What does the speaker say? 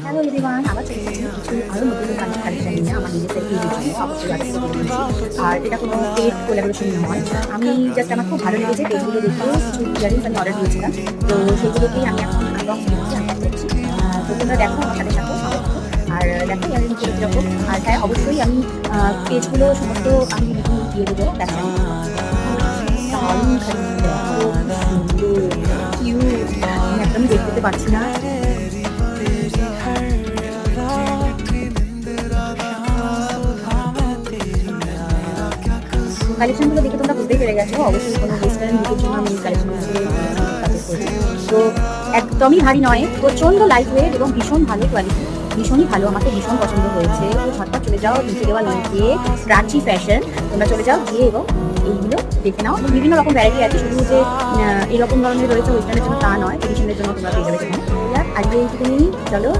Hello everyone, আবার চলে এসেছি কিছু আরো নতুন কালেকশন নিয়ে আমার নিজের পেজের জন্য। অবশ্যই আজকে করে দিয়েছি। আর এটা কোনো পেড কোলাবোরেশন নয়। আমি জাস্ট আমার খুব ভালো লেগেছে পেজগুলো দেখে কিছু ইয়ারিংস আমি অর্ডার দিয়েছিলাম। তো সেগুলোকেই আমি এখন আনবক্সিং করছি, আনবক্স করছি। তো তোমরা দেখো আমার সাথে সাথে সঙ্গে থাকো। আর দেখো ইয়ারিংসগুলো কীরকম। আর হ্যাঁ, অবশ্যই আমি পেজগুলো সমস্ত আমি দিয়ে দেবো দেখেন। দারুণ খালি দেখো, সুন্দর কিউট। আমি একদমই দেখতে পাচ্ছি না। কালেকশনগুলো দেখে তোমরা বুঝতেই পেরে গেছো অবশ্যই কোনো ওয়েস্টার্ন লুকের জন্য আমি কালেকশনগুলোকে সাজেস্ট করছি। তো একদমই ভারী নয়, প্রচণ্ড লাইট ওয়েট এবং ভীষণ ভালো কোয়ালিটি, ভীষণই ভালো, আমাকে ভীষণ পছন্দ হয়েছে। তো ঝটপট চলে যাও নিচে দেওয়া লিঙ্কে, প্রাচী ফ্যাশন, তোমরা চলে যাও গিয়ে এবং এইগুলো দেখে নাও। বিভিন্ন রকম ভ্যারাইটি আছে, শুধু যে এরকম ধরনের রয়েছে ওয়েস্টার্নের জন্য তা নয়, ট্রেডিশনের জন্য তোমরা পেয়ে যাবে সেখানে। আজকে এইটুকুনি, চলো।